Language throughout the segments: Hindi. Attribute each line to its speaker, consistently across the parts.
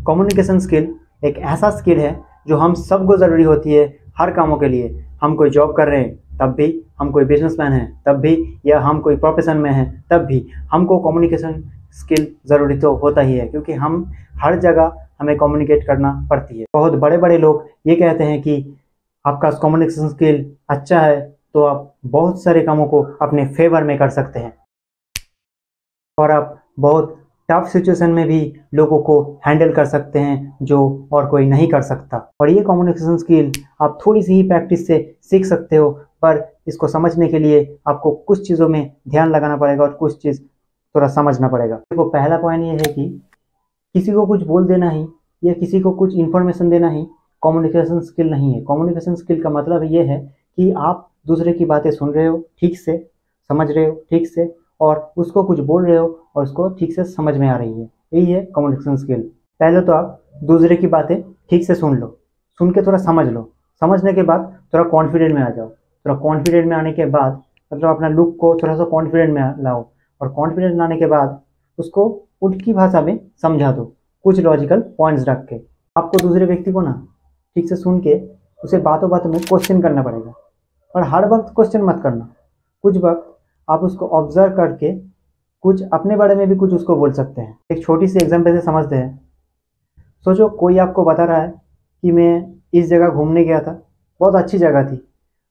Speaker 1: कम्युनिकेशन स्किल एक ऐसा स्किल है जो हम सबको ज़रूरी होती है हर कामों के लिए। हम कोई जॉब कर रहे हैं तब भी, हम कोई बिजनेसमैन हैं तब भी, या हम कोई प्रोफेशन में हैं तब भी हमको कम्युनिकेशन स्किल ज़रूरी तो होता ही है, क्योंकि हम हर जगह हमें कम्युनिकेट करना पड़ती है। बहुत बड़े बड़े लोग ये कहते हैं कि आपका कम्युनिकेशन स्किल अच्छा है तो आप बहुत सारे कामों को अपने फेवर में कर सकते हैं और आप बहुत टफ सिचुएशन में भी लोगों को हैंडल कर सकते हैं जो और कोई नहीं कर सकता। और ये कम्युनिकेशन स्किल आप थोड़ी सी ही प्रैक्टिस से सीख सकते हो, पर इसको समझने के लिए आपको कुछ चीज़ों में ध्यान लगाना पड़ेगा और कुछ चीज़ थोड़ा समझना पड़ेगा। देखो, पहला पॉइंट ये है कि किसी को कुछ बोल देना ही या किसी को कुछ इन्फॉर्मेशन देना ही कम्युनिकेशन स्किल नहीं है। कम्युनिकेशन स्किल का मतलब ये है कि आप दूसरे की बातें सुन रहे हो, ठीक से समझ रहे हो, ठीक से, और उसको कुछ बोल रहे हो और उसको ठीक से समझ में आ रही है। यही है कम्युनिकेशन स्किल। पहले तो आप दूसरे की बातें ठीक से सुन लो, सुन के थोड़ा समझ लो। समझने के बाद थोड़ा कॉन्फिडेंट में आ जाओ। थोड़ा कॉन्फिडेंट में आने के बाद मतलब अपना लुक को थोड़ा सा कॉन्फिडेंट में लाओ, और कॉन्फिडेंट लाने के बाद उसको उनकी भाषा में समझा दो, कुछ लॉजिकल पॉइंट्स रख के। आपको दूसरे व्यक्ति को ना ठीक से सुन के उसे बातों बातों में क्वेश्चन करना पड़ेगा, और हर वक्त क्वेश्चन मत करना। कुछ वक्त आप उसको ऑब्जर्व करके कुछ अपने बारे में भी कुछ उसको बोल सकते हैं। एक छोटी सी एग्जांपल से समझते हैं। सोचो कोई आपको बता रहा है कि मैं इस जगह घूमने गया था, बहुत अच्छी जगह थी।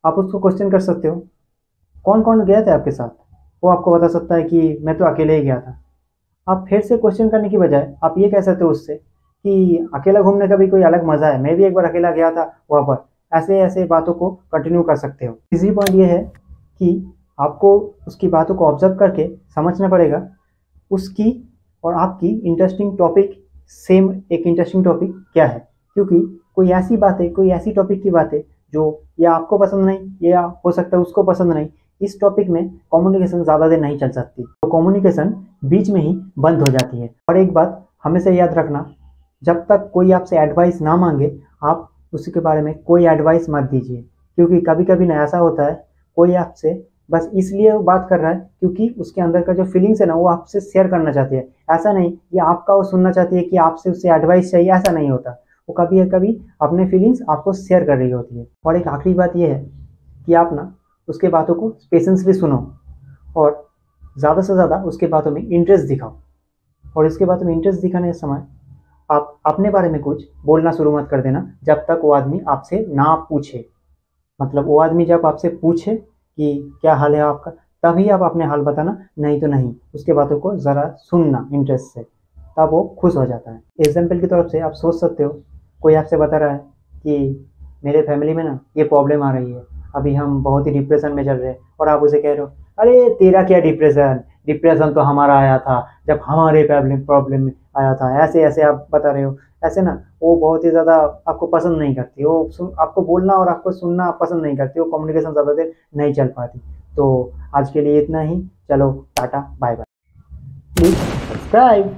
Speaker 1: आप उसको क्वेश्चन कर सकते हो, कौन कौन गया था आपके साथ? वो आपको बता सकता है कि मैं तो अकेले ही गया था। आप फिर से क्वेश्चन करने की बजाय आप ये कह सकते हो उससे कि अकेला घूमने का भी कोई अलग मज़ा है, मैं भी एक बार अकेला गया था वहाँ पर। ऐसे ऐसे बातों को कंटिन्यू कर सकते हो। तीसरी पॉइंट ये है कि आपको उसकी बातों को ऑब्जर्व करके समझना पड़ेगा उसकी और आपकी इंटरेस्टिंग टॉपिक, सेम एक इंटरेस्टिंग टॉपिक क्या है। क्योंकि कोई ऐसी बातें, कोई ऐसी टॉपिक की बातें जो या आपको पसंद नहीं या हो सकता है उसको पसंद नहीं, इस टॉपिक में कम्युनिकेशन ज़्यादा देर नहीं चल सकती, तो कम्युनिकेशन बीच में ही बंद हो जाती है। और एक बात हमेशा याद रखना, जब तक कोई आपसे एडवाइस ना मांगे आप उसके बारे में कोई एडवाइस मत दीजिए। क्योंकि कभी कभी ना ऐसा होता है कोई आपसे बस इसलिए बात कर रहा है क्योंकि उसके अंदर का जो फीलिंग्स है ना वो आपसे शेयर करना चाहती है। ऐसा नहीं कि आपका वो सुनना चाहती है कि आपसे उससे एडवाइस चाहिए, ऐसा नहीं होता। वो कभी कभी अपने फीलिंग्स आपको शेयर कर रही होती है। और एक आखिरी बात ये है कि आप ना उसके बातों को पेशेंसली सुनो और ज़्यादा से ज़्यादा उसके बातों में इंटरेस्ट दिखाओ। और इसके बातों में इंटरेस्ट दिखाने के समय आप अपने बारे में कुछ बोलना शुरू मत कर देना जब तक वो आदमी आपसे ना पूछे। मतलब वो आदमी जब आपसे पूछे कि क्या हाल है आपका, तभी आप अपने हाल बताना, नहीं तो नहीं। उसके बातों को ज़रा सुनना इंटरेस्ट से, तब वो खुश हो जाता है। एग्जाम्पल की तरफ से आप सोच सकते हो, कोई आपसे बता रहा है कि मेरे फैमिली में ना ये प्रॉब्लम आ रही है, अभी हम बहुत ही डिप्रेशन में चल रहे हैं, और आप उसे कह रहे हो अरे तेरा क्या डिप्रेशन, डिप्रेशन तो हमारा आया था जब हमारे प्रॉब्लम में आया था। ऐसे ऐसे आप बता रहे हो। ऐसे ना वो बहुत ही ज़्यादा आपको पसंद नहीं करती, वो आपको बोलना और आपको सुनना पसंद नहीं करती, वो कम्युनिकेशन ज़्यादा देर नहीं चल पाती। तो आज के लिए इतना ही, चलो tata bye bye. Please subscribe.